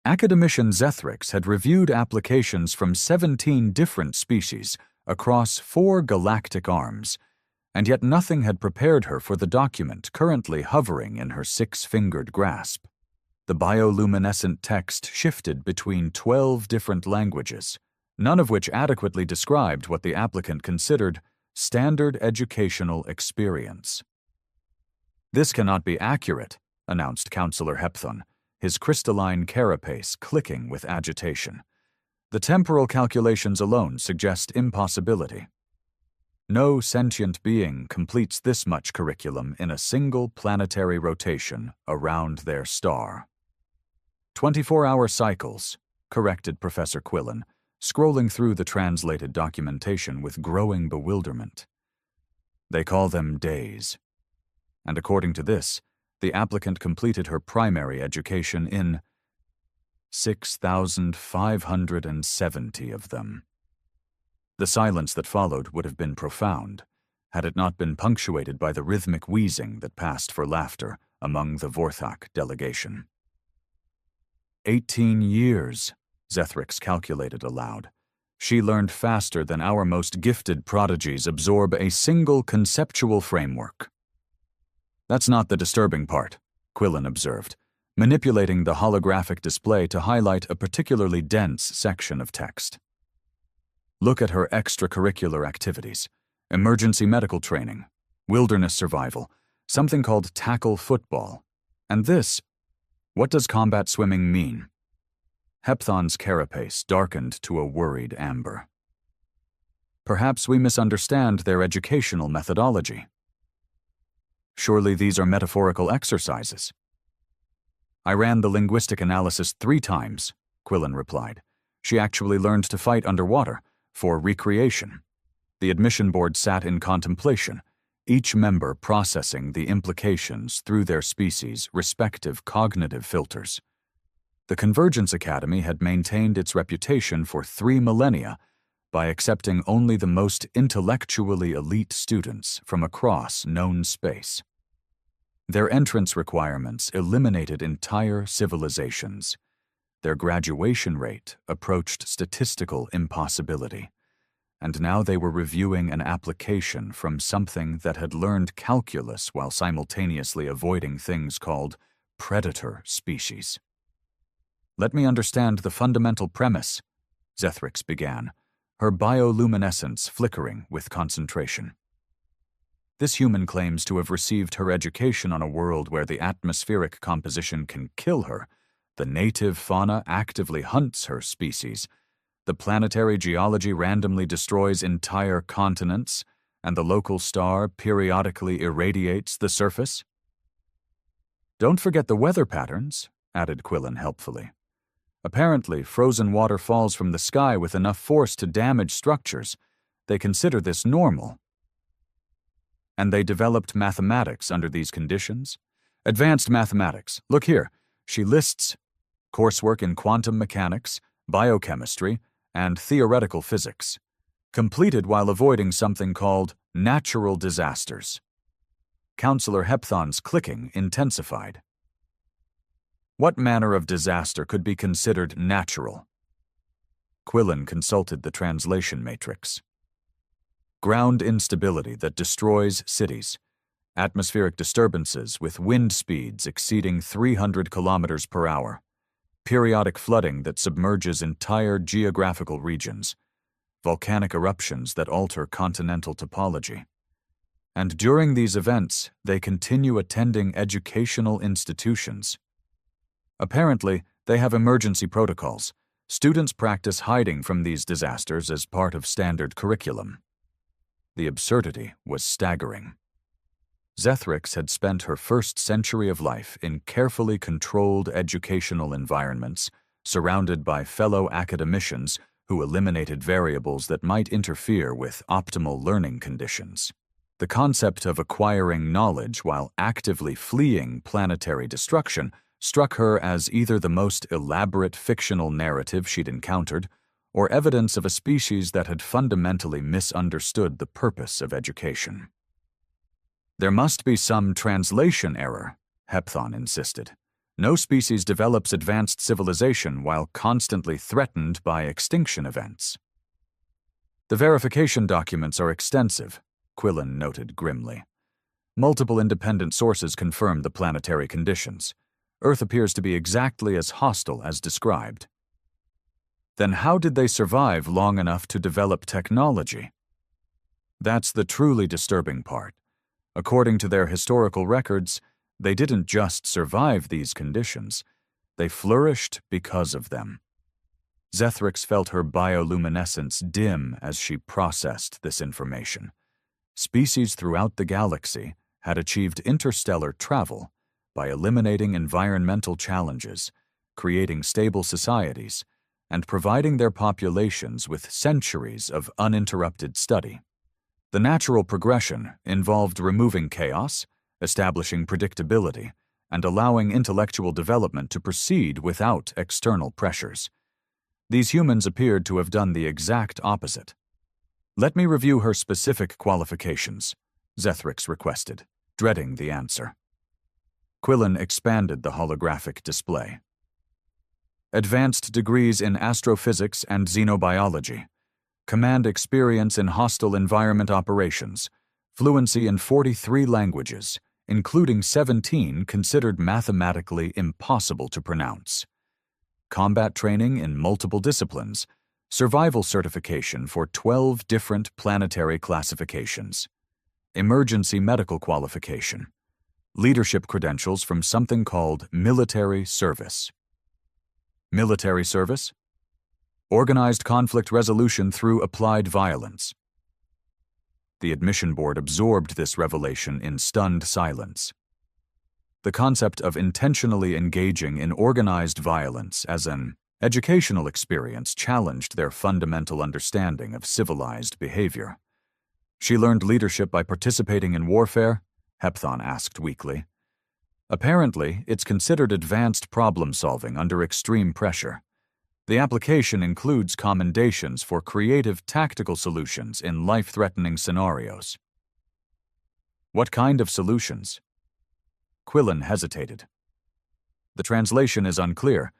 Academician Zethrix had reviewed applications from 17 different species across 4 galactic arms, and yet nothing had prepared her for the document currently hovering in her 6-fingered grasp. The bioluminescent text shifted between 12 different languages, none of which adequately described what the applicant considered standard educational experience. "This cannot be accurate," announced Counselor Hepthon, his crystalline carapace clicking with agitation. "The temporal calculations alone suggest impossibility. No sentient being completes this much curriculum in a single planetary rotation around their star." 24-hour cycles, corrected Professor Quillen, scrolling through the translated documentation with growing bewilderment. "They call them days. And according to this, the applicant completed her primary education in 6,570 of them." The silence that followed would have been profound, had it not been punctuated by the rhythmic wheezing that passed for laughter among the Vorthak delegation. 18 years, Zethrix calculated aloud. She learned faster than our most gifted prodigies absorb a single conceptual framework. "That's not the disturbing part," Quillen observed, manipulating the holographic display to highlight a particularly dense section of text. "Look at her extracurricular activities: emergency medical training, wilderness survival, something called tackle football. And this, what does combat swimming mean?" Hepthon's carapace darkened to a worried amber. "Perhaps we misunderstand their educational methodology. Surely these are metaphorical exercises." "I ran the linguistic analysis 3 times, Quillen replied. "She actually learned to fight underwater, for recreation." The admission board sat in contemplation, each member processing the implications through their species' respective cognitive filters. The Convergence Academy had maintained its reputation for 3 millennia by accepting only the most intellectually elite students from across known space. Their entrance requirements eliminated entire civilizations. Their graduation rate approached statistical impossibility, and now they were reviewing an application from something that had learned calculus while simultaneously avoiding things called predator species. "Let me understand the fundamental premise," Zethrix began, her bioluminescence flickering with concentration. "This human claims to have received her education on a world where the atmospheric composition can kill her, the native fauna actively hunts her species, the planetary geology randomly destroys entire continents, and the local star periodically irradiates the surface." "Don't forget the weather patterns," added Quillen helpfully. "Apparently, frozen water falls from the sky with enough force to damage structures. They consider this normal. And they developed mathematics under these conditions. Advanced mathematics. Look here." She lists coursework in quantum mechanics, biochemistry, and theoretical physics, completed while avoiding something called natural disasters. Counselor Hepthon's clicking intensified. "What manner of disaster could be considered natural?" Quillen consulted the translation matrix. "Ground instability that destroys cities, atmospheric disturbances with wind speeds exceeding 300 kilometers per hour, periodic flooding that submerges entire geographical regions, volcanic eruptions that alter continental topology. And during these events, they continue attending educational institutions. Apparently, they have emergency protocols. Students practice hiding from these disasters as part of standard curriculum." The absurdity was staggering. Zethrix had spent her first century of life in carefully controlled educational environments, surrounded by fellow academicians who eliminated variables that might interfere with optimal learning conditions. The concept of acquiring knowledge while actively fleeing planetary destruction struck her as either the most elaborate fictional narrative she'd encountered or evidence of a species that had fundamentally misunderstood the purpose of education. "There must be some translation error," Hepthon insisted. No species develops advanced civilization while constantly threatened by extinction events. The verification documents are extensive, Quillen noted grimly. Multiple independent sources confirm the planetary conditions. Earth appears to be exactly as hostile as described. Then how did they survive long enough to develop technology? That's the truly disturbing part. According to their historical records, they didn't just survive these conditions, they flourished because of them. Zethrix felt her bioluminescence dim as she processed this information. Species throughout the galaxy had achieved interstellar travel by eliminating environmental challenges, creating stable societies, and providing their populations with centuries of uninterrupted study. The natural progression involved removing chaos, establishing predictability, and allowing intellectual development to proceed without external pressures. These humans appeared to have done the exact opposite. "Let me review her specific qualifications," Zethrix requested, dreading the answer. Quillen expanded the holographic display. Advanced degrees in astrophysics and xenobiology. Command experience in hostile environment operations. Fluency in 43 languages, including 17 considered mathematically impossible to pronounce. Combat training in multiple disciplines. Survival certification for 12 different planetary classifications. Emergency medical qualification. Leadership credentials from something called military service. Military service? Organized conflict resolution through applied violence. The admission board absorbed this revelation in stunned silence. The concept of intentionally engaging in organized violence as an educational experience challenged their fundamental understanding of civilized behavior. "She learned leadership by participating in warfare?" Hepthon asked weakly. "Apparently, it's considered advanced problem-solving under extreme pressure. The application includes commendations for creative tactical solutions in life-threatening scenarios." "What kind of solutions?" Quillen hesitated. The translation is unclear,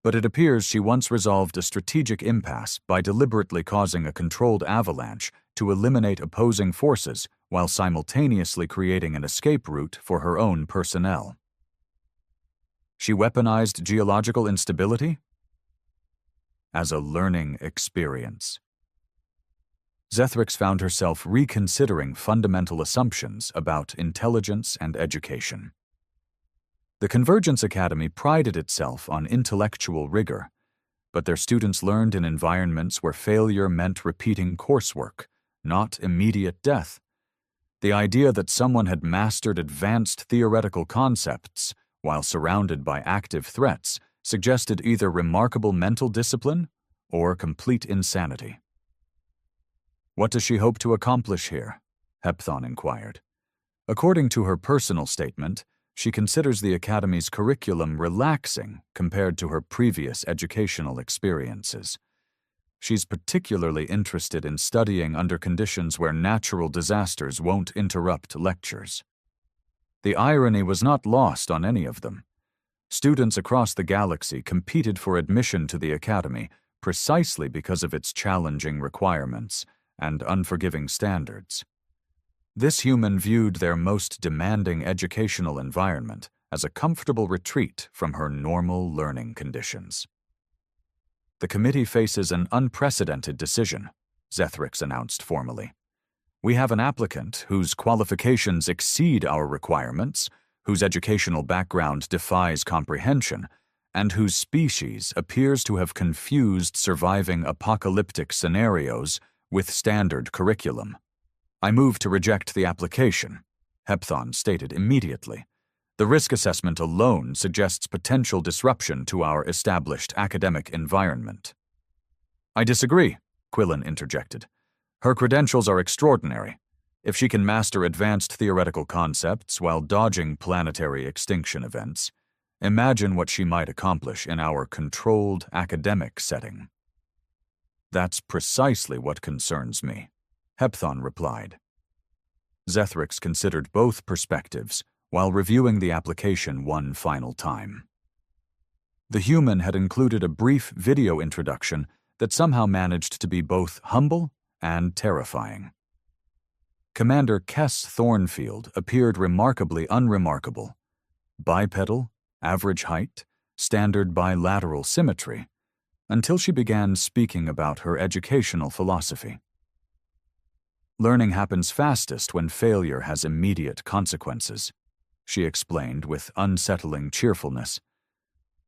but it appears she once resolved a strategic impasse by deliberately causing a controlled avalanche to eliminate opposing forces while simultaneously creating an escape route for her own personnel. She weaponized geological instability as a learning experience. Zethrix found herself reconsidering fundamental assumptions about intelligence and education. The Convergence Academy prided itself on intellectual rigor, but their students learned in environments where failure meant repeating coursework, not immediate death. The idea that someone had mastered advanced theoretical concepts while surrounded by active threats suggested either remarkable mental discipline or complete insanity. "What does she hope to accomplish here?" Hepthon inquired. According to her personal statement, she considers the Academy's curriculum relaxing compared to her previous educational experiences. She's particularly interested in studying under conditions where natural disasters won't interrupt lectures. The irony was not lost on any of them. Students across the galaxy competed for admission to the Academy precisely because of its challenging requirements and unforgiving standards. This human viewed their most demanding educational environment as a comfortable retreat from her normal learning conditions. "The committee faces an unprecedented decision," Zethrix announced formally. "We have an applicant whose qualifications exceed our requirements, whose educational background defies comprehension, and whose species appears to have confused surviving apocalyptic scenarios with standard curriculum. I move to reject the application," Hepthon stated immediately. "The risk assessment alone suggests potential disruption to our established academic environment." "I disagree," Quillen interjected. "Her credentials are extraordinary. If she can master advanced theoretical concepts while dodging planetary extinction events, imagine what she might accomplish in our controlled academic setting." "That's precisely what concerns me," Hepthon replied. Zethrix considered both perspectives while reviewing the application one final time. The human had included a brief video introduction that somehow managed to be both humble and terrifying. Commander Kess Thornfield appeared remarkably unremarkable. Bipedal, average height, standard bilateral symmetry, until she began speaking about her educational philosophy. Learning happens fastest when failure has immediate consequences, she explained with unsettling cheerfulness.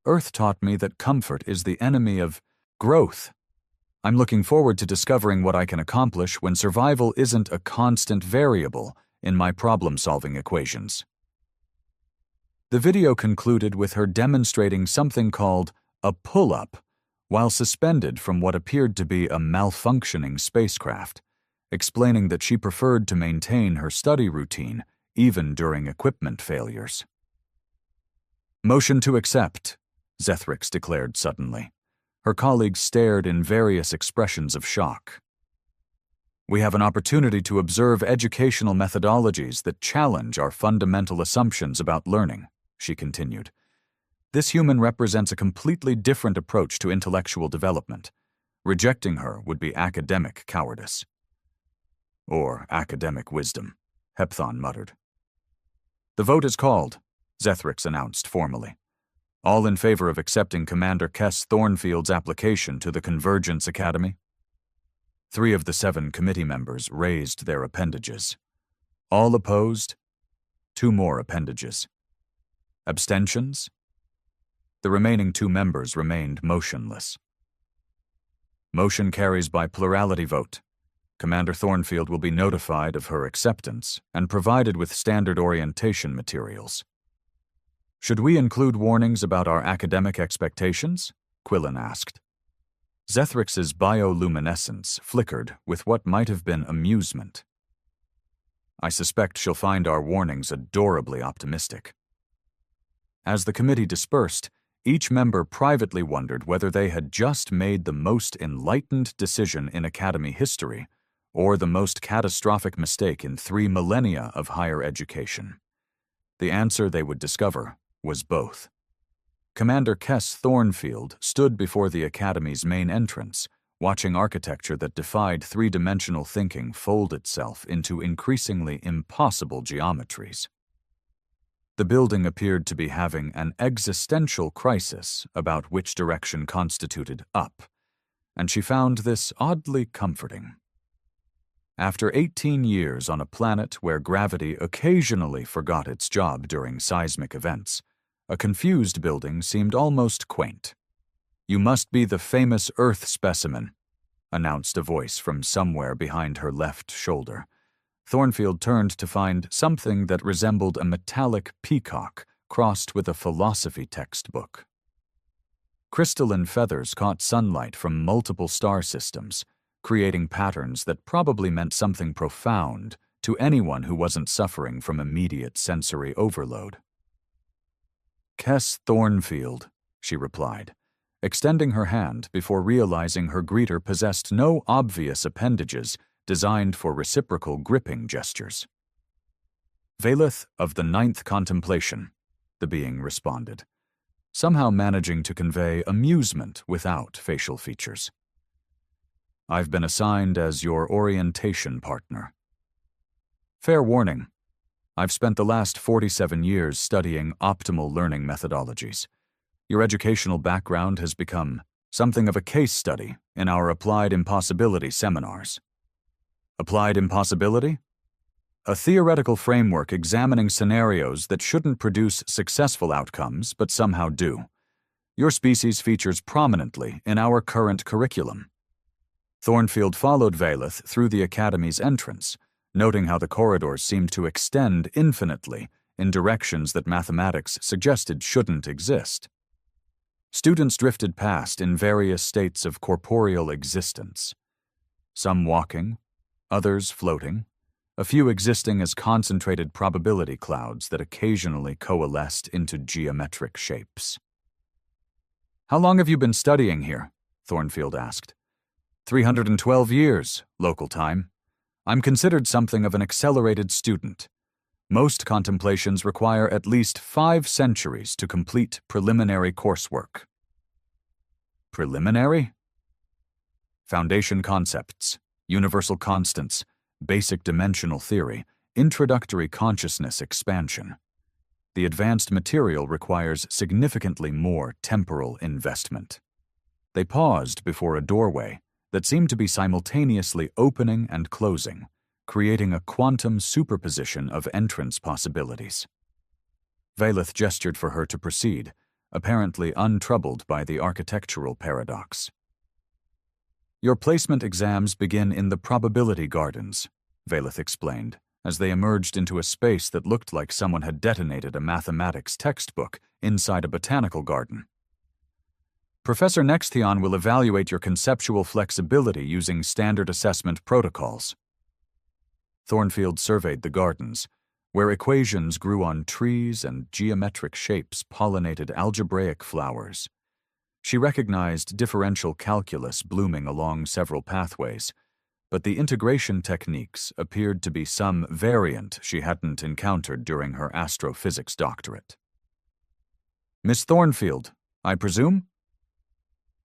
Earth taught me that comfort is the enemy of growth. I'm looking forward to discovering what I can accomplish when survival isn't a constant variable in my problem-solving equations. The video concluded with her demonstrating something called a pull-up while suspended from what appeared to be a malfunctioning spacecraft, explaining that she preferred to maintain her study routine even during equipment failures. "Motion to accept," Zethrix declared suddenly. Her colleagues stared in various expressions of shock. "We have an opportunity to observe educational methodologies that challenge our fundamental assumptions about learning," she continued. "This human represents a completely different approach to intellectual development. Rejecting her would be academic cowardice." "Or academic wisdom," Hepthon muttered. "The vote is called," Zethrix announced formally. "All in favor of accepting Commander Kess Thornfield's application to the Convergence Academy?" 3 of the 7 committee members raised their appendages. All opposed? 2 more appendages. Abstentions? The remaining 2 members remained motionless. "Motion carries by plurality vote. Commander Thornfield will be notified of her acceptance and provided with standard orientation materials." "Should we include warnings about our academic expectations?" Quillen asked. Zethrix's bioluminescence flickered with what might have been amusement. "I suspect she'll find our warnings adorably optimistic." As the committee dispersed, each member privately wondered whether they had just made the most enlightened decision in Academy history or the most catastrophic mistake in 3 millennia of higher education. The answer they would discover was both. Commander Kess Thornfield stood before the Academy's main entrance, watching architecture that defied 3-dimensional thinking fold itself into increasingly impossible geometries. The building appeared to be having an existential crisis about which direction constituted up, and she found this oddly comforting. After 18 years on a planet where gravity occasionally forgot its job during seismic events, a confused building seemed almost quaint. "You must be the famous Earth specimen," announced a voice from somewhere behind her left shoulder. Thornfield turned to find something that resembled a metallic peacock crossed with a philosophy textbook. Crystalline feathers caught sunlight from multiple star systems, creating patterns that probably meant something profound to anyone who wasn't suffering from immediate sensory overload. "Kess Thornfield," she replied, extending her hand before realizing her greeter possessed no obvious appendages designed for reciprocal gripping gestures. "Valeth of the 9th Contemplation," the being responded, somehow managing to convey amusement without facial features. "I've been assigned as your orientation partner. Fair warning, I've spent the last 47 years studying optimal learning methodologies. Your educational background has become something of a case study in our Applied Impossibility seminars." Applied impossibility? A theoretical framework examining scenarios that shouldn't produce successful outcomes but somehow do. Your species features prominently in our current curriculum. Thornfield followed Valeth through the Academy's entrance, noting how the corridors seemed to extend infinitely in directions that mathematics suggested shouldn't exist. Students drifted past in various states of corporeal existence, some walking, others floating, a few existing as concentrated probability clouds that occasionally coalesced into geometric shapes. "How long have you been studying here?" Thornfield asked. 312 years, local time. I'm considered something of an accelerated student. Most contemplations require at least 5 centuries to complete preliminary coursework. Preliminary? Foundation concepts, universal constants, basic dimensional theory, introductory consciousness expansion. The advanced material requires significantly more temporal investment. They paused before a doorway that seemed to be simultaneously opening and closing, creating a quantum superposition of entrance possibilities. Vaelith gestured for her to proceed, apparently untroubled by the architectural paradox. Your placement exams begin in the probability gardens, Vaelith explained, as they emerged into a space that looked like someone had detonated a mathematics textbook inside a botanical garden. Professor Nextion will evaluate your conceptual flexibility using standard assessment protocols. Thornfield surveyed the gardens, where equations grew on trees and geometric shapes pollinated algebraic flowers. She recognized differential calculus blooming along several pathways, but the integration techniques appeared to be some variant she hadn't encountered during her astrophysics doctorate. Miss Thornfield, I presume?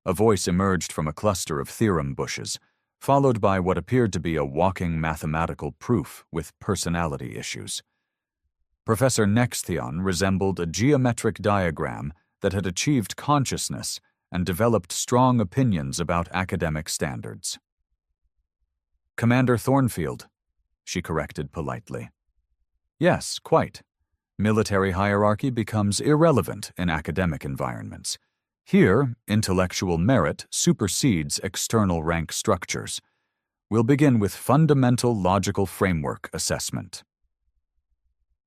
A voice emerged from a cluster of theorem bushes, followed by what appeared to be a walking mathematical proof with personality issues. Professor Nextion resembled a geometric diagram that had achieved consciousness and developed strong opinions about academic standards. Commander Thornfield, she corrected politely. Yes, quite. Military hierarchy becomes irrelevant in academic environments. Here, intellectual merit supersedes external rank structures. We'll begin with fundamental logical framework assessment.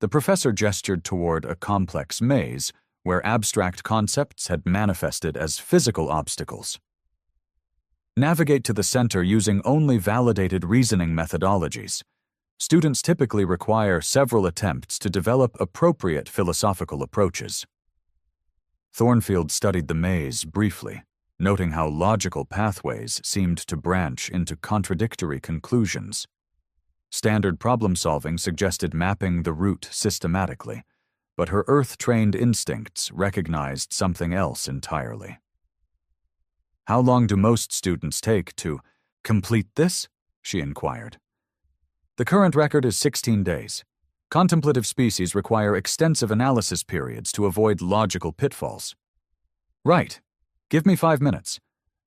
The professor gestured toward a complex maze where abstract concepts had manifested as physical obstacles. Navigate to the center using only validated reasoning methodologies. Students typically require several attempts to develop appropriate philosophical approaches. Thornfield studied the maze briefly, noting how logical pathways seemed to branch into contradictory conclusions. Standard problem-solving suggested mapping the route systematically, but her Earth-trained instincts recognized something else entirely. How long do most students take to complete this? She inquired. The current record is 16 days. Contemplative species require extensive analysis periods to avoid logical pitfalls. Right. Give me 5 minutes.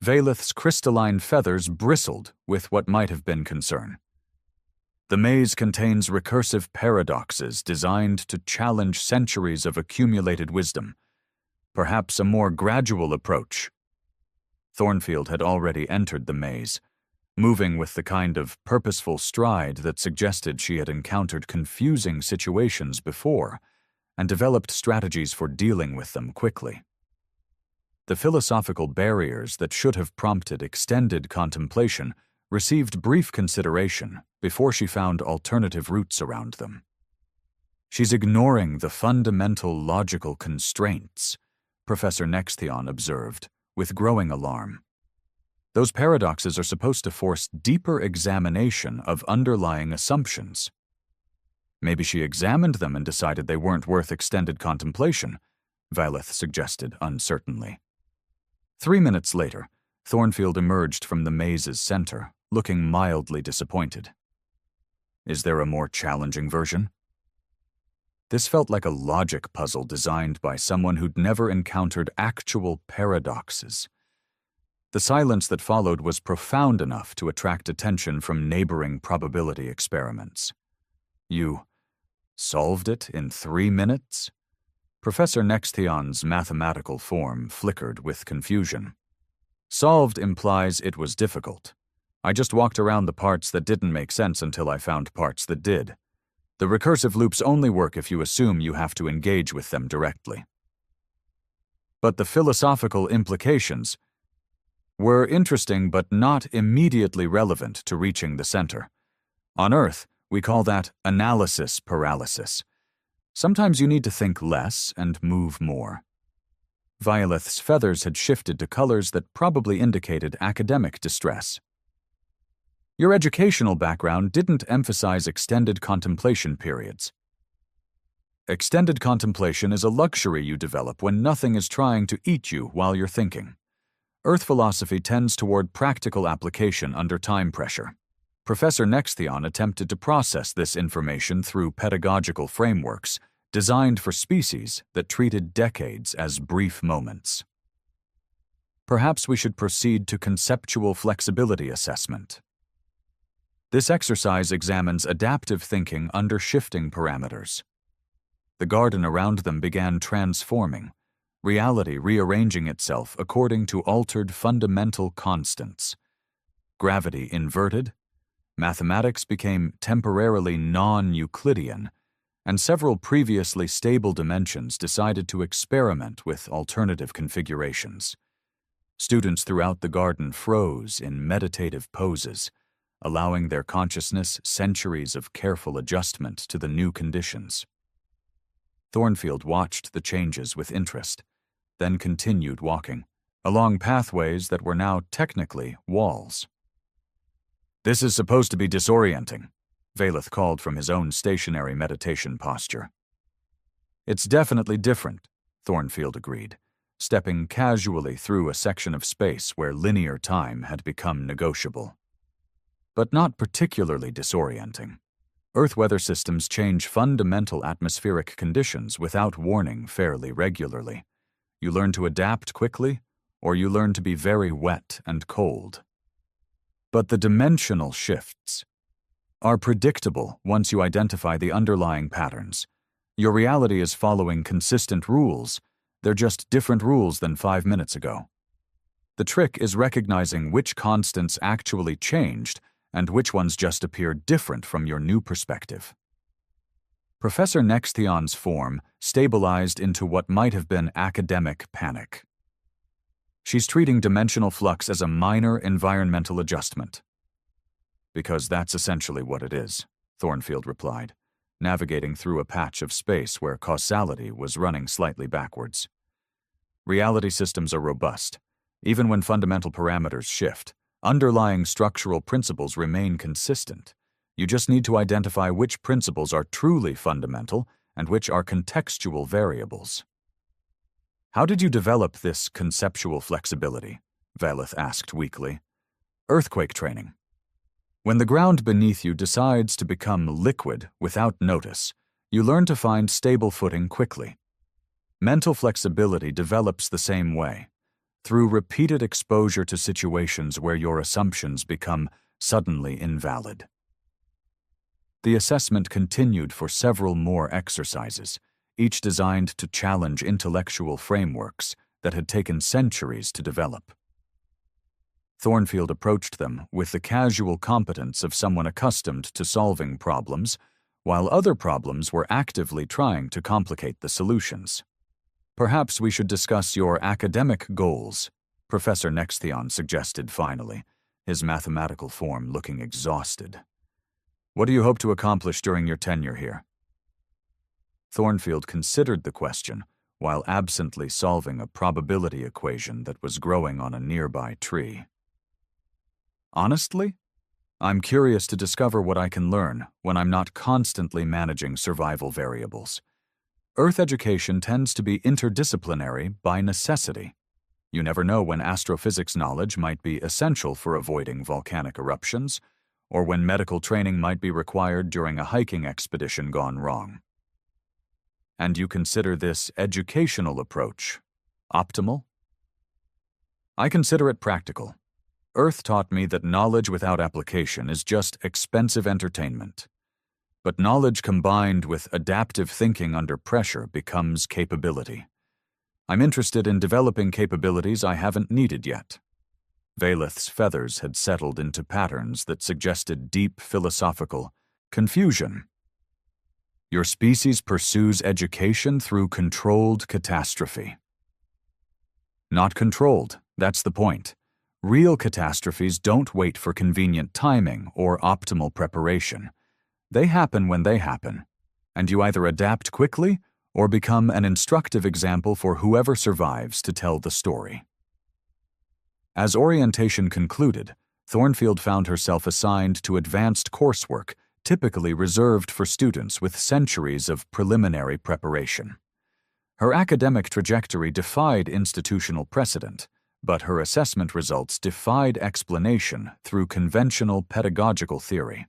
Vaelith's crystalline feathers bristled with what might have been concern. The maze contains recursive paradoxes designed to challenge centuries of accumulated wisdom. Perhaps a more gradual approach. Thornfield had already entered the maze, moving with the kind of purposeful stride that suggested she had encountered confusing situations before and developed strategies for dealing with them quickly. The philosophical barriers that should have prompted extended contemplation received brief consideration before she found alternative routes around them. She's ignoring the fundamental logical constraints, Professor Nextion observed, with growing alarm. Those paradoxes are supposed to force deeper examination of underlying assumptions. Maybe she examined them and decided they weren't worth extended contemplation, Vaelith suggested uncertainly. 3 minutes later, Thornfield emerged from the maze's center, looking mildly disappointed. Is there a more challenging version? This felt like a logic puzzle designed by someone who'd never encountered actual paradoxes. The silence that followed was profound enough to attract attention from neighboring probability experiments. You solved it in 3 minutes? Professor Nextion's mathematical form flickered with confusion. Solved implies it was difficult. I just walked around the parts that didn't make sense until I found parts that did. The recursive loops only work if you assume you have to engage with them directly. But the philosophical implications were interesting but not immediately relevant to reaching the center. On Earth, we call that analysis paralysis. Sometimes you need to think less and move more. Vaelith's feathers had shifted to colors that probably indicated academic distress. Your educational background didn't emphasize extended contemplation periods. Extended contemplation is a luxury you develop when nothing is trying to eat you while you're thinking. Earth philosophy tends toward practical application under time pressure. Professor Nexthion attempted to process this information through pedagogical frameworks designed for species that treated decades as brief moments. Perhaps we should proceed to conceptual flexibility assessment. This exercise examines adaptive thinking under shifting parameters. The garden around them began transforming, reality rearranging itself according to altered fundamental constants. Gravity inverted, mathematics became temporarily non-Euclidean, and several previously stable dimensions decided to experiment with alternative configurations. Students throughout the garden froze in meditative poses, allowing their consciousness centuries of careful adjustment to the new conditions. Thornfield watched the changes with interest, then continued walking, along pathways that were now technically walls. "This is supposed to be disorienting," Valeth called from his own stationary meditation posture. "It's definitely different," Thornfield agreed, stepping casually through a section of space where linear time had become negotiable. "But not particularly disorienting. Earth weather systems change fundamental atmospheric conditions without warning fairly regularly. You learn to adapt quickly, or you learn to be very wet and cold. But the dimensional shifts are predictable once you identify the underlying patterns. Your reality is following consistent rules. They're just different rules than 5 minutes ago. The trick is recognizing which constants actually changed and which ones just appear different from your new perspective." Professor Nexthion's form stabilized into what might have been academic panic. "She's treating dimensional flux as a minor environmental adjustment." "Because that's essentially what it is," Thornfield replied, navigating through a patch of space where causality was running slightly backwards. "Reality systems are robust. Even when fundamental parameters shift, underlying structural principles remain consistent. You just need to identify which principles are truly fundamental and which are contextual variables." "How did you develop this conceptual flexibility?" Valeth asked weakly. "Earthquake training. When the ground beneath you decides to become liquid without notice, you learn to find stable footing quickly. Mental flexibility develops the same way, through repeated exposure to situations where your assumptions become suddenly invalid." The assessment continued for several more exercises, each designed to challenge intellectual frameworks that had taken centuries to develop. Thornfield approached them with the casual competence of someone accustomed to solving problems, while other problems were actively trying to complicate the solutions. "Perhaps we should discuss your academic goals," Professor Nexthion suggested finally, his mathematical form looking exhausted. "What do you hope to accomplish during your tenure here?" Thornfield considered the question while absently solving a probability equation that was growing on a nearby tree. "Honestly, I'm curious to discover what I can learn when I'm not constantly managing survival variables. Earth education tends to be interdisciplinary by necessity. You never know when astrophysics knowledge might be essential for avoiding volcanic eruptions, or when medical training might be required during a hiking expedition gone wrong. And you consider this educational approach optimal?" "I consider it practical. Earth taught me that knowledge without application is just expensive entertainment. But knowledge combined with adaptive thinking under pressure becomes capability. I'm interested in developing capabilities I haven't needed yet." Valeth's feathers had settled into patterns that suggested deep philosophical confusion. "Your species pursues education through controlled catastrophe." "Not controlled, that's the point. Real catastrophes don't wait for convenient timing or optimal preparation. They happen when they happen, and you either adapt quickly or become an instructive example for whoever survives to tell the story." As orientation concluded, Thornfield found herself assigned to advanced coursework typically reserved for students with centuries of preliminary preparation. Her academic trajectory defied institutional precedent, but her assessment results defied explanation through conventional pedagogical theory.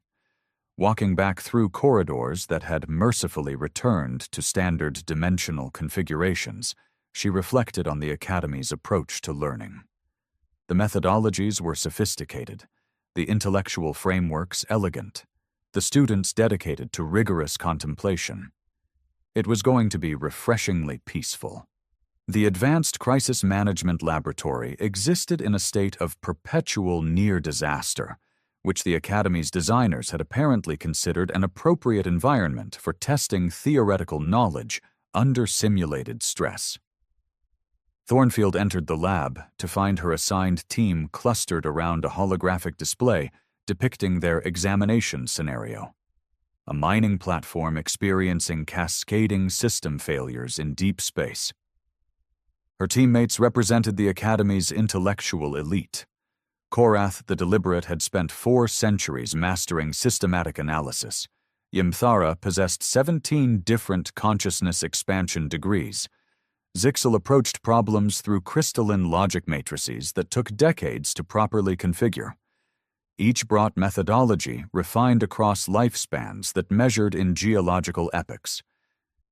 Walking back through corridors that had mercifully returned to standard dimensional configurations, she reflected on the Academy's approach to learning. The methodologies were sophisticated, the intellectual frameworks elegant, the students dedicated to rigorous contemplation. It was going to be refreshingly peaceful. The Advanced Crisis Management Laboratory existed in a state of perpetual near disaster, which the Academy's designers had apparently considered an appropriate environment for testing theoretical knowledge under simulated stress. Thornfield entered the lab to find her assigned team clustered around a holographic display depicting their examination scenario. A mining platform experiencing cascading system failures in deep space. Her teammates represented the Academy's intellectual elite. Korath the Deliberate had spent 4 centuries mastering systematic analysis. Yimthara possessed 17 different consciousness expansion degrees. Zixel approached problems through crystalline logic matrices that took decades to properly configure. Each brought methodology refined across lifespans that measured in geological epochs.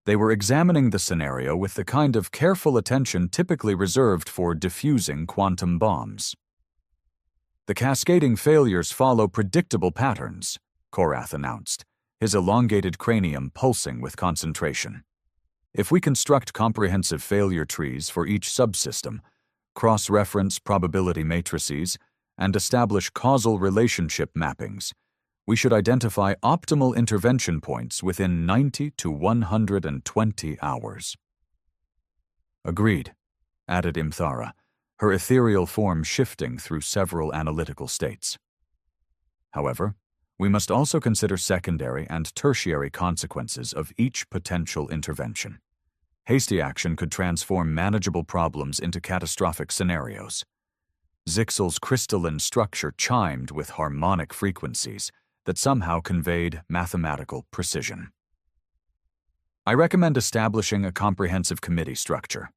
They were examining the scenario with the kind of careful attention typically reserved for diffusing quantum bombs. The cascading failures follow predictable patterns, Korath announced, his elongated cranium pulsing with concentration. If we construct comprehensive failure trees for each subsystem, cross-reference probability matrices, and establish causal relationship mappings, we should identify optimal intervention points within 90 to 120 hours. Agreed, added Imthara, her ethereal form shifting through several analytical states. However, we must also consider secondary and tertiary consequences of each potential intervention. Hasty action could transform manageable problems into catastrophic scenarios. Zixel's crystalline structure chimed with harmonic frequencies that somehow conveyed mathematical precision. I recommend establishing a comprehensive committee structure.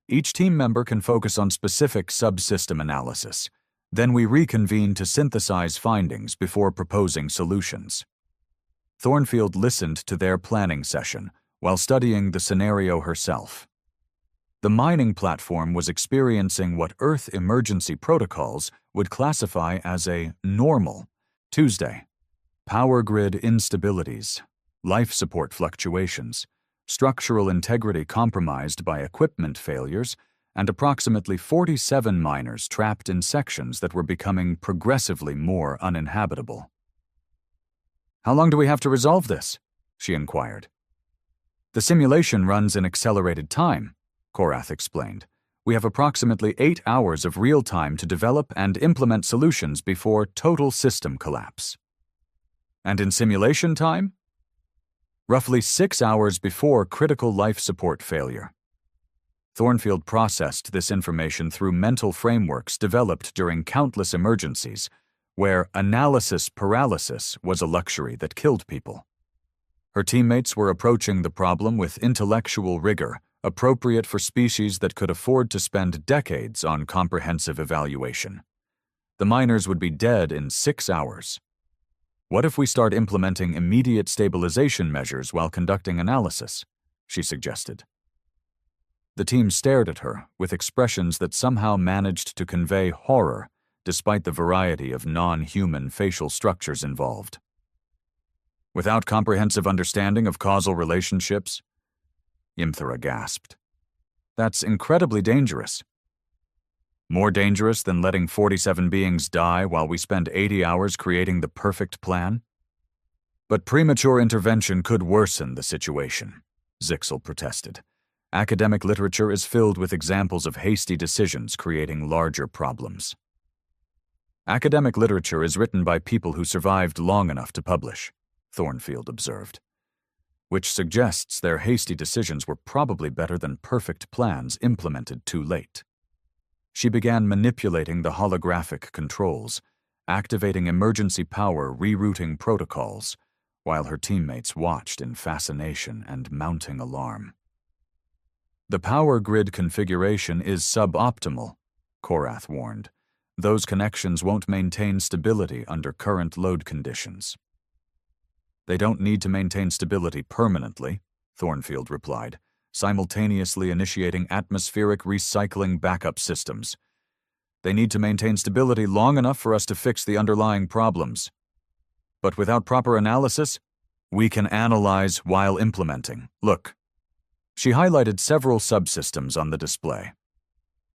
Each team member can focus on specific subsystem analysis. Then we reconvene to synthesize findings before proposing solutions. Thornfield listened to their planning session while studying the scenario herself. The mining platform was experiencing what Earth emergency protocols would classify as a normal Tuesday. Power grid instabilities, life support fluctuations, structural integrity compromised by equipment failures, and approximately 47 miners trapped in sections that were becoming progressively more uninhabitable. How long do we have to resolve this? She inquired. The simulation runs in accelerated time, Korath explained. We have approximately 8 hours of real time to develop and implement solutions before total system collapse. And in simulation time? Roughly 6 hours before critical life support failure. Thornfield processed this information through mental frameworks developed during countless emergencies, where analysis paralysis was a luxury that killed people. Her teammates were approaching the problem with intellectual rigor, appropriate for species that could afford to spend decades on comprehensive evaluation. The miners would be dead in 6 hours. What if we start implementing immediate stabilization measures while conducting analysis? She suggested. The team stared at her with expressions that somehow managed to convey horror despite the variety of non-human facial structures involved. Without comprehensive understanding of causal relationships? Imthara gasped. That's incredibly dangerous. More dangerous than letting 47 beings die while we spend 80 hours creating the perfect plan? But premature intervention could worsen the situation, Zixel protested. Academic literature is filled with examples of hasty decisions creating larger problems. Academic literature is written by people who survived long enough to publish, Thornfield observed, which suggests their hasty decisions were probably better than perfect plans implemented too late. She began manipulating the holographic controls, activating emergency power rerouting protocols, while her teammates watched in fascination and mounting alarm. The power grid configuration is suboptimal, Korath warned. Those connections won't maintain stability under current load conditions. They don't need to maintain stability permanently, Thornfield replied, simultaneously initiating atmospheric recycling backup systems. They need to maintain stability long enough for us to fix the underlying problems. But without proper analysis, we can analyze while implementing. Look. She highlighted several subsystems on the display.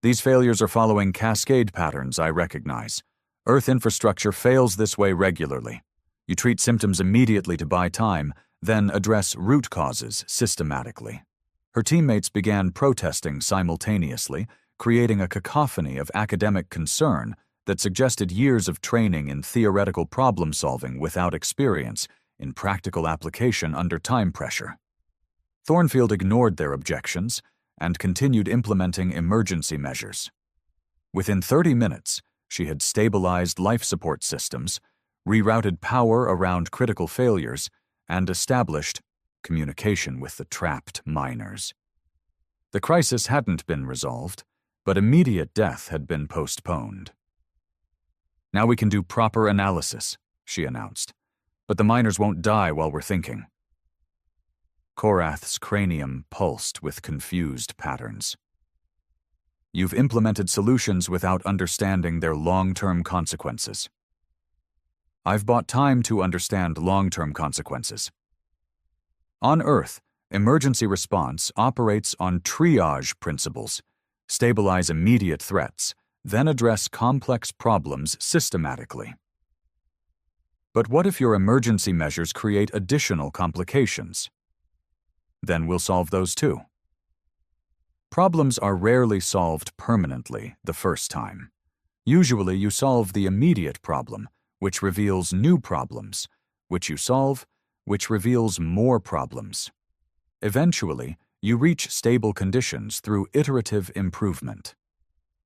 These failures are following cascade patterns I recognize. Earth infrastructure fails this way regularly. You treat symptoms immediately to buy time, then address root causes systematically. Her teammates began protesting simultaneously, creating a cacophony of academic concern that suggested years of training in theoretical problem-solving without experience in practical application under time pressure. Thornfield ignored their objections and continued implementing emergency measures. Within 30 minutes, she had stabilized life support systems, rerouted power around critical failures, and established communication with the trapped miners. The crisis hadn't been resolved, but immediate death had been postponed. Now we can do proper analysis, she announced, but the miners won't die while we're thinking. Korath's cranium pulsed with confused patterns. You've implemented solutions without understanding their long-term consequences. I've bought time to understand long-term consequences. On Earth, emergency response operates on triage principles, stabilize immediate threats, then address complex problems systematically. But what if your emergency measures create additional complications? Then we'll solve those too. Problems are rarely solved permanently the first time. Usually you solve the immediate problem, which reveals new problems, which you solve, which reveals more problems. Eventually, you reach stable conditions through iterative improvement.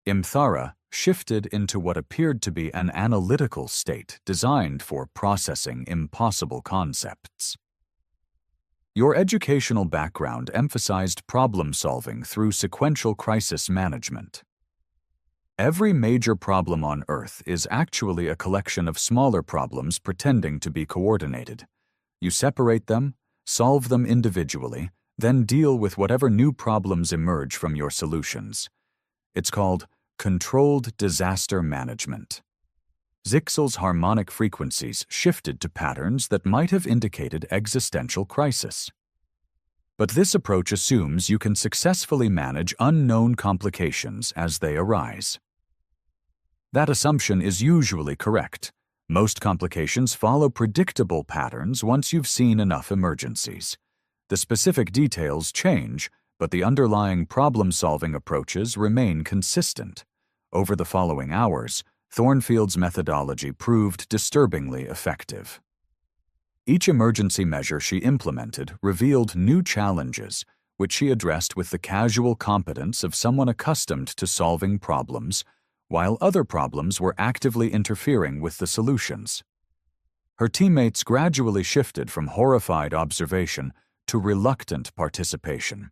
Imthara shifted into what appeared to be an analytical state designed for processing impossible concepts. Your educational background emphasized problem-solving through sequential crisis management. Every major problem on Earth is actually a collection of smaller problems pretending to be coordinated. You separate them, solve them individually, then deal with whatever new problems emerge from your solutions. It's called controlled disaster management. Zixel's harmonic frequencies shifted to patterns that might have indicated existential crisis. But this approach assumes you can successfully manage unknown complications as they arise. That assumption is usually correct. Most complications follow predictable patterns once you've seen enough emergencies. The specific details change, but the underlying problem-solving approaches remain consistent. Over the following hours, Thornfield's methodology proved disturbingly effective. Each emergency measure she implemented revealed new challenges, which she addressed with the casual competence of someone accustomed to solving problems, while other problems were actively interfering with the solutions. Her teammates gradually shifted from horrified observation to reluctant participation,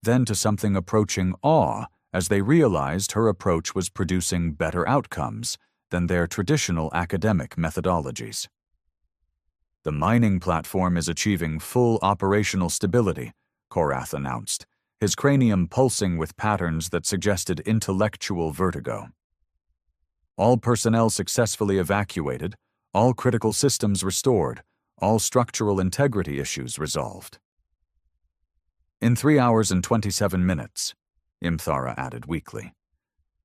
then to something approaching awe as they realized her approach was producing better outcomes than their traditional academic methodologies. The mining platform is achieving full operational stability, Korath announced, his cranium pulsing with patterns that suggested intellectual vertigo. All personnel successfully evacuated, all critical systems restored, all structural integrity issues resolved. In 3 hours and 27 minutes, Imthara added weakly.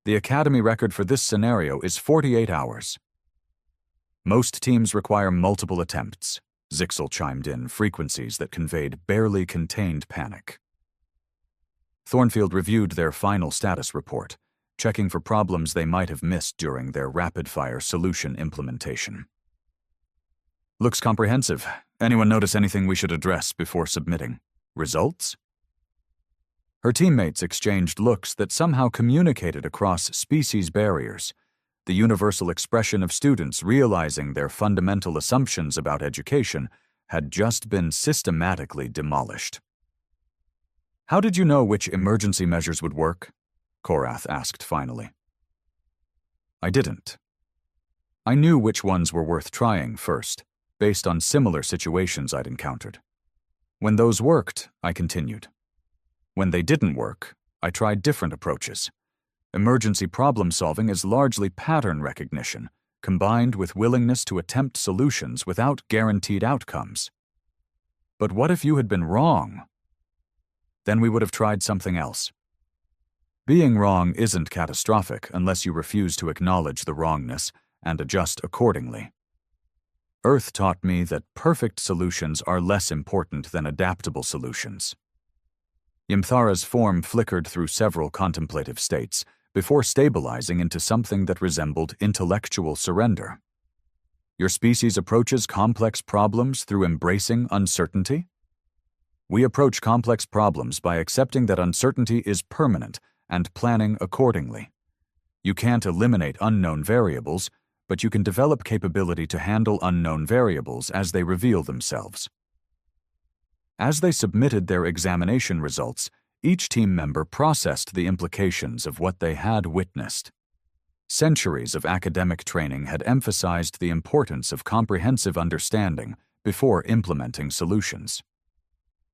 The Academy record for this scenario is 48 hours. Most teams require multiple attempts, Zixel chimed in, frequencies that conveyed barely contained panic. Thornfield reviewed their final status report, checking for problems they might have missed during their rapid-fire solution implementation. Looks comprehensive. Anyone notice anything we should address before submitting? Results? Her teammates exchanged looks that somehow communicated across species barriers, the universal expression of students realizing their fundamental assumptions about education had just been systematically demolished. How did you know which emergency measures would work? Korath asked finally. I didn't. I knew which ones were worth trying first, based on similar situations I'd encountered. When those worked, I continued. When they didn't work, I tried different approaches. Emergency problem solving is largely pattern recognition, combined with willingness to attempt solutions without guaranteed outcomes. But what if you had been wrong? Then we would have tried something else. Being wrong isn't catastrophic unless you refuse to acknowledge the wrongness and adjust accordingly. Earth taught me that perfect solutions are less important than adaptable solutions. Ymthara's form flickered through several contemplative states before stabilizing into something that resembled intellectual surrender. Your species approaches complex problems through embracing uncertainty? We approach complex problems by accepting that uncertainty is permanent and planning accordingly. You can't eliminate unknown variables, but you can develop capability to handle unknown variables as they reveal themselves. As they submitted their examination results, each team member processed the implications of what they had witnessed. Centuries of academic training had emphasized the importance of comprehensive understanding before implementing solutions.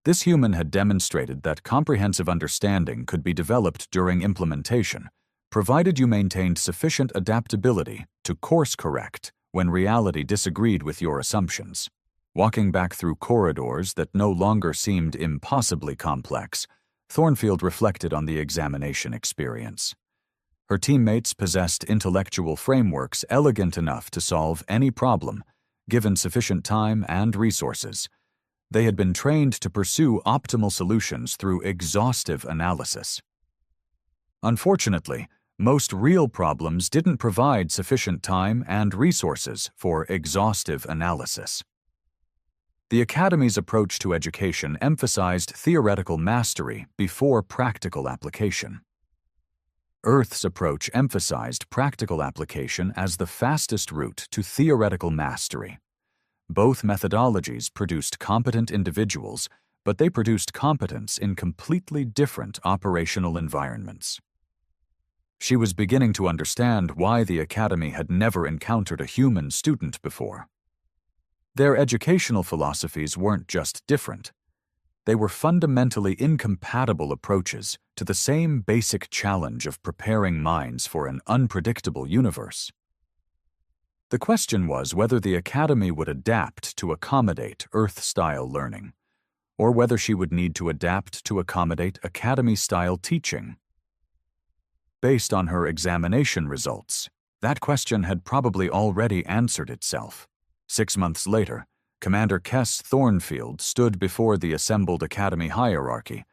This human had demonstrated that comprehensive understanding could be developed during implementation, provided you maintained sufficient adaptability to course-correct when reality disagreed with your assumptions. Walking back through corridors that no longer seemed impossibly complex, Thornfield reflected on the examination experience. Her teammates possessed intellectual frameworks elegant enough to solve any problem, given sufficient time and resources. They had been trained to pursue optimal solutions through exhaustive analysis. Unfortunately, most real problems didn't provide sufficient time and resources for exhaustive analysis. The Academy's approach to education emphasized theoretical mastery before practical application. Earth's approach emphasized practical application as the fastest route to theoretical mastery. Both methodologies produced competent individuals, but they produced competence in completely different operational environments. She was beginning to understand why the Academy had never encountered a human student before. Their educational philosophies weren't just different. They were fundamentally incompatible approaches to the same basic challenge of preparing minds for an unpredictable universe. The question was whether the Academy would adapt to accommodate Earth-style learning, or whether she would need to adapt to accommodate Academy-style teaching. Based on her examination results, that question had probably already answered itself. 6 months later, Commander Kess Thornfield stood before the assembled Academy hierarchy,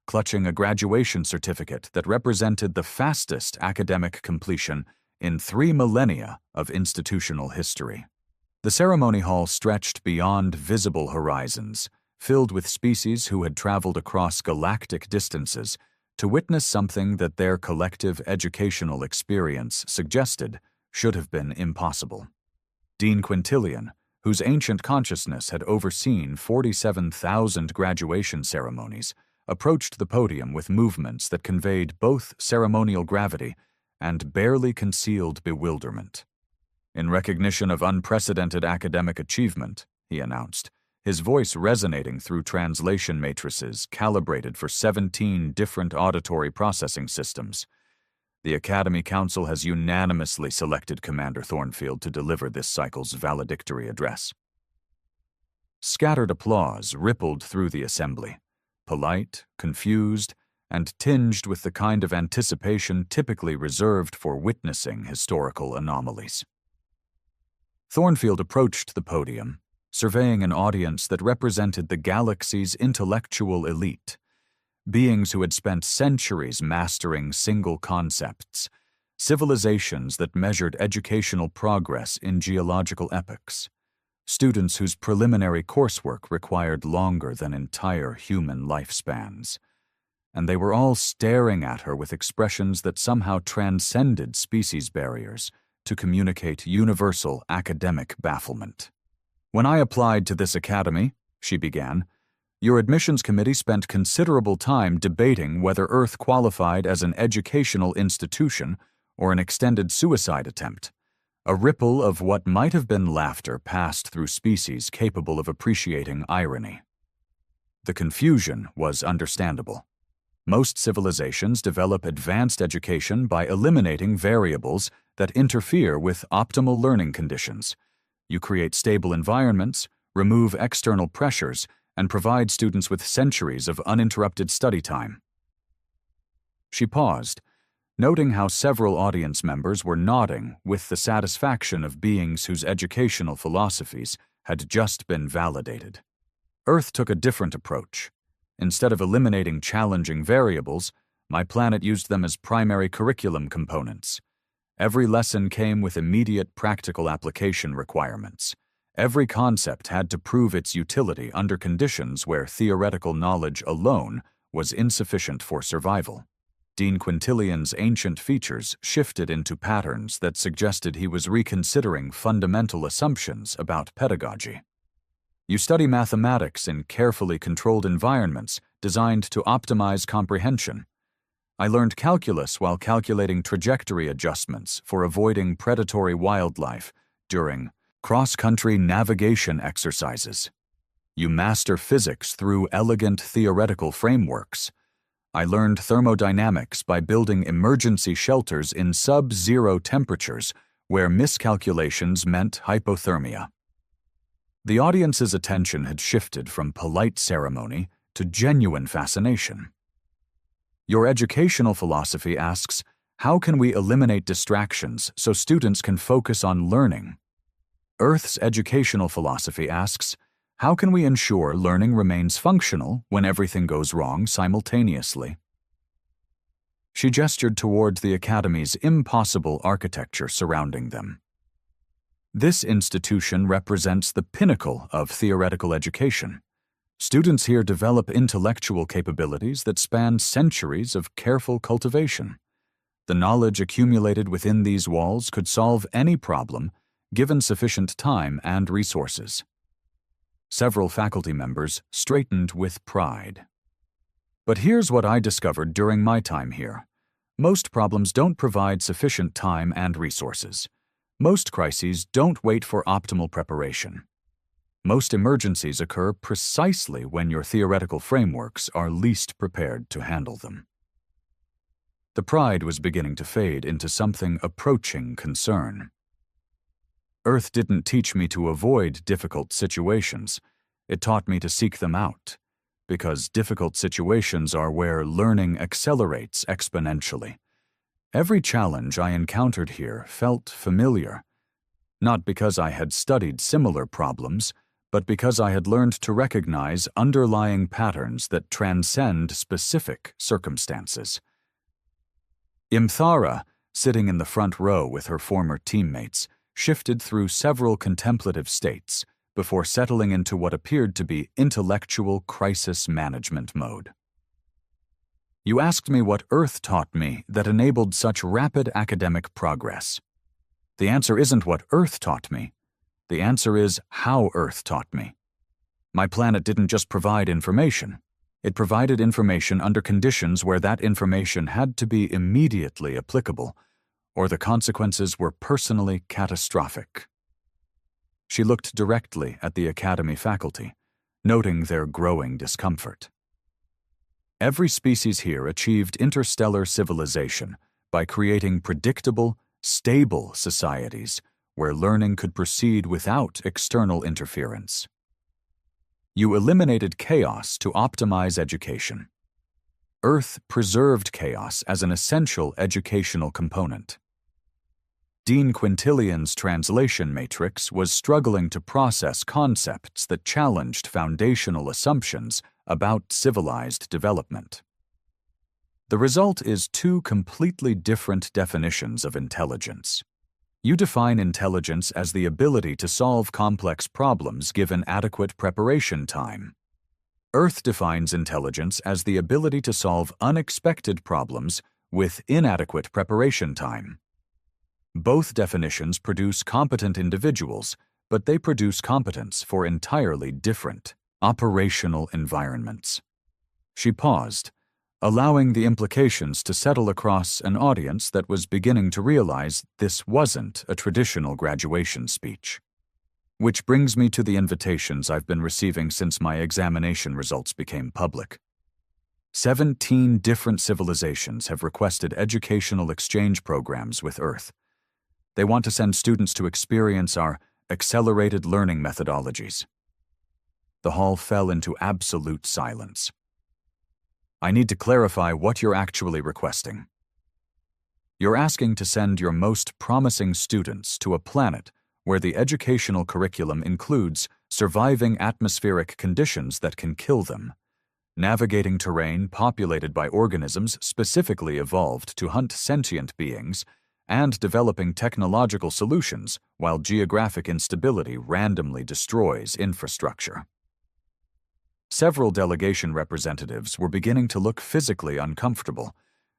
clutching a graduation certificate that represented the fastest academic completion in 3 millennia of institutional history. The ceremony hall stretched beyond visible horizons, filled with species who had traveled across galactic distances to witness something that their collective educational experience suggested should have been impossible. Dean Quintilian, whose ancient consciousness had overseen 47,000 graduation ceremonies, approached the podium with movements that conveyed both ceremonial gravity and barely concealed bewilderment. In recognition of unprecedented academic achievement, he announced, his voice resonating through translation matrices calibrated for 17 different auditory processing systems. The Academy Council has unanimously selected Commander Thornfield to deliver this cycle's valedictory address. Scattered applause rippled through the assembly, polite, confused, and tinged with the kind of anticipation typically reserved for witnessing historical anomalies. Thornfield approached the podium, surveying an audience that represented the galaxy's intellectual elite, beings who had spent centuries mastering single concepts, civilizations that measured educational progress in geological epochs, students whose preliminary coursework required longer than entire human lifespans. And they were all staring at her with expressions that somehow transcended species barriers to communicate universal academic bafflement. "When I applied to this academy," she began, "your admissions committee spent considerable time debating whether Earth qualified as an educational institution or an extended suicide attempt. A ripple of what might have been laughter passed through species capable of appreciating irony. The confusion was understandable. Most civilizations develop advanced education by eliminating variables that interfere with optimal learning conditions. You create stable environments, remove external pressures, and provide students with centuries of uninterrupted study time. She paused, noting how several audience members were nodding with the satisfaction of beings whose educational philosophies had just been validated. Earth took a different approach. Instead of eliminating challenging variables, my planet used them as primary curriculum components. Every lesson came with immediate practical application requirements. Every concept had to prove its utility under conditions where theoretical knowledge alone was insufficient for survival. Dean Quintilian's ancient features shifted into patterns that suggested he was reconsidering fundamental assumptions about pedagogy. You study mathematics in carefully controlled environments designed to optimize comprehension. I learned calculus while calculating trajectory adjustments for avoiding predatory wildlife during cross-country navigation exercises. You master physics through elegant theoretical frameworks. I learned thermodynamics by building emergency shelters in sub-zero temperatures where miscalculations meant hypothermia. The audience's attention had shifted from polite ceremony to genuine fascination. Your educational philosophy asks, how can we eliminate distractions so students can focus on learning? Earth's educational philosophy asks, how can we ensure learning remains functional when everything goes wrong simultaneously? She gestured toward the Academy's impossible architecture surrounding them. This institution represents the pinnacle of theoretical education. Students here develop intellectual capabilities that span centuries of careful cultivation. The knowledge accumulated within these walls could solve any problem, given sufficient time and resources. Several faculty members straightened with pride. But here's what I discovered during my time here. Most problems don't provide sufficient time and resources. Most crises don't wait for optimal preparation. Most emergencies occur precisely when your theoretical frameworks are least prepared to handle them. The pride was beginning to fade into something approaching concern. Earth didn't teach me to avoid difficult situations. It taught me to seek them out, because difficult situations are where learning accelerates exponentially. Every challenge I encountered here felt familiar, not because I had studied similar problems, but because I had learned to recognize underlying patterns that transcend specific circumstances. Imthara, sitting in the front row with her former teammates, shifted through several contemplative states before settling into what appeared to be intellectual crisis management mode. You asked me what Earth taught me that enabled such rapid academic progress. The answer isn't what Earth taught me. The answer is how Earth taught me. My planet didn't just provide information. It provided information under conditions where that information had to be immediately applicable, or the consequences were personally catastrophic. She looked directly at the Academy faculty, noting their growing discomfort. Every species here achieved interstellar civilization by creating predictable, stable societies where learning could proceed without external interference. You eliminated chaos to optimize education. Earth preserved chaos as an essential educational component. Dean Quintilian's translation matrix was struggling to process concepts that challenged foundational assumptions about civilized development. The result is two completely different definitions of intelligence. You define intelligence as the ability to solve complex problems given adequate preparation time. Earth defines intelligence as the ability to solve unexpected problems with inadequate preparation time. Both definitions produce competent individuals, but they produce competence for entirely different operational environments. She paused, allowing the implications to settle across an audience that was beginning to realize this wasn't a traditional graduation speech. Which brings me to the invitations I've been receiving since my examination results became public. 17 different civilizations have requested educational exchange programs with Earth. They want to send students to experience our accelerated learning methodologies. The hall fell into absolute silence. I need to clarify what you're actually requesting. You're asking to send your most promising students to a planet where the educational curriculum includes surviving atmospheric conditions that can kill them, navigating terrain populated by organisms specifically evolved to hunt sentient beings, and developing technological solutions while geographic instability randomly destroys infrastructure. Several delegation representatives were beginning to look physically uncomfortable.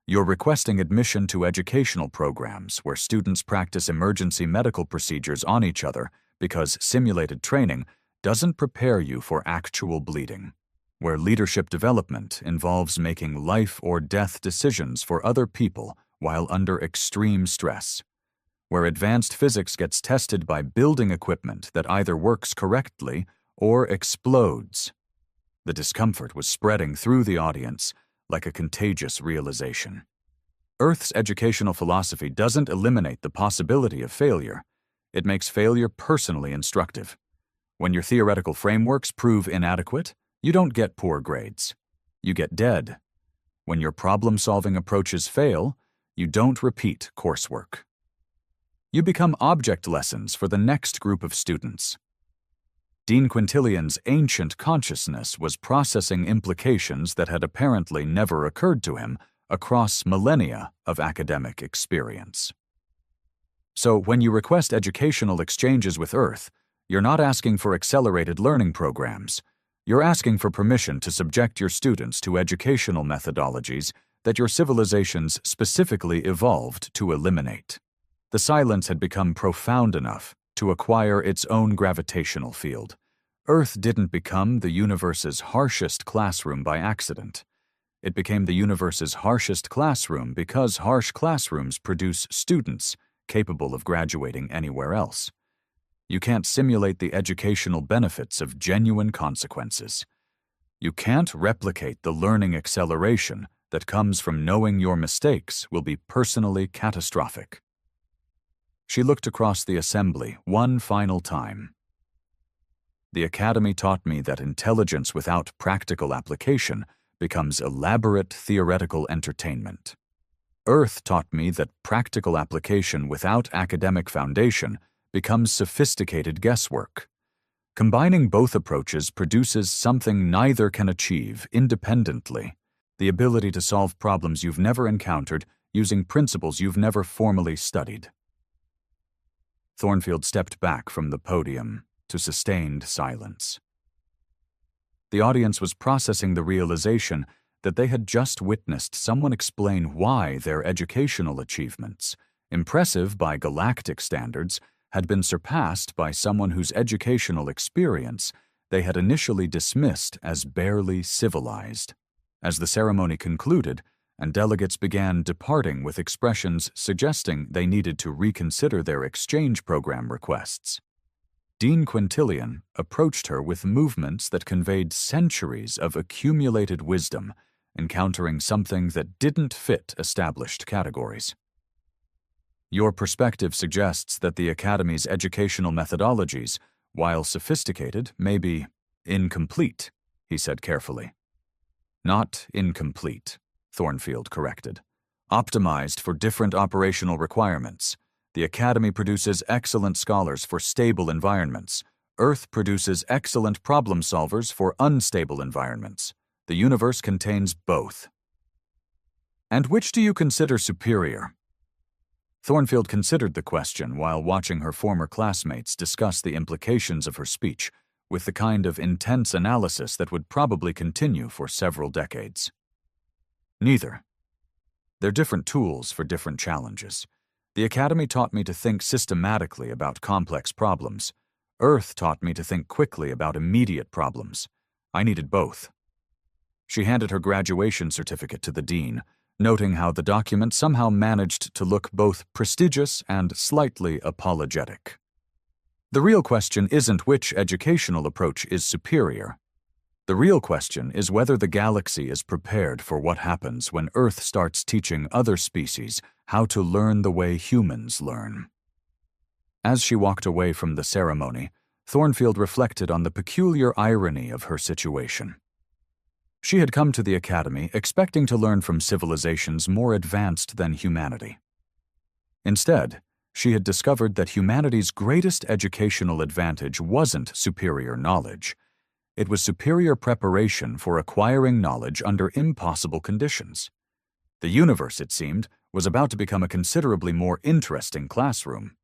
You're requesting admission to educational programs where students practice emergency medical procedures on each other because simulated training doesn't prepare you for actual bleeding, where leadership development involves making life or death decisions for other people while under extreme stress, where advanced physics gets tested by building equipment that either works correctly or explodes. The discomfort was spreading through the audience like a contagious realization. Earth's educational philosophy doesn't eliminate the possibility of failure. It makes failure personally instructive. When your theoretical frameworks prove inadequate, you don't get poor grades. You get dead. When your problem-solving approaches fail, you don't repeat coursework. You become object lessons for the next group of students. Dean Quintilian's ancient consciousness was processing implications that had apparently never occurred to him across millennia of academic experience. So when you request educational exchanges with Earth, you're not asking for accelerated learning programs. You're asking for permission to subject your students to educational methodologies that your civilizations specifically evolved to eliminate. The silence had become profound enough to acquire its own gravitational field. Earth didn't become the universe's harshest classroom by accident. It became the universe's harshest classroom because harsh classrooms produce students capable of graduating anywhere else. You can't simulate the educational benefits of genuine consequences. You can't replicate the learning acceleration that comes from knowing your mistakes will be personally catastrophic. She looked across the assembly one final time. The Academy taught me that intelligence without practical application becomes elaborate theoretical entertainment. Earth taught me that practical application without academic foundation becomes sophisticated guesswork. Combining both approaches produces something neither can achieve independently: the ability to solve problems you've never encountered using principles you've never formally studied. Thornfield stepped back from the podium to sustained silence. The audience was processing the realization that they had just witnessed someone explain why their educational achievements, impressive by galactic standards, had been surpassed by someone whose educational experience they had initially dismissed as barely civilized. As the ceremony concluded, and delegates began departing with expressions suggesting they needed to reconsider their exchange program requests, Dean Quintilian approached her with movements that conveyed centuries of accumulated wisdom, encountering something that didn't fit established categories. Your perspective suggests that the Academy's educational methodologies, while sophisticated, may be incomplete, he said carefully. Not incomplete, Thornfield corrected. Optimized for different operational requirements. The Academy produces excellent scholars for stable environments. Earth produces excellent problem solvers for unstable environments. The universe contains both. And which do you consider superior? Thornfield considered the question while watching her former classmates discuss the implications of her speech with the kind of intense analysis that would probably continue for several decades. Neither. They're different tools for different challenges. The Academy taught me to think systematically about complex problems. Earth taught me to think quickly about immediate problems. I needed both. She handed her graduation certificate to the dean, noting how the document somehow managed to look both prestigious and slightly apologetic. The real question isn't which educational approach is superior. The real question is whether the galaxy is prepared for what happens when Earth starts teaching other species how to learn the way humans learn. As she walked away from the ceremony, Thornfield reflected on the peculiar irony of her situation. She had come to the academy expecting to learn from civilizations more advanced than humanity. Instead, she had discovered that humanity's greatest educational advantage wasn't superior knowledge. It was superior preparation for acquiring knowledge under impossible conditions. The universe, it seemed, was about to become a considerably more interesting classroom.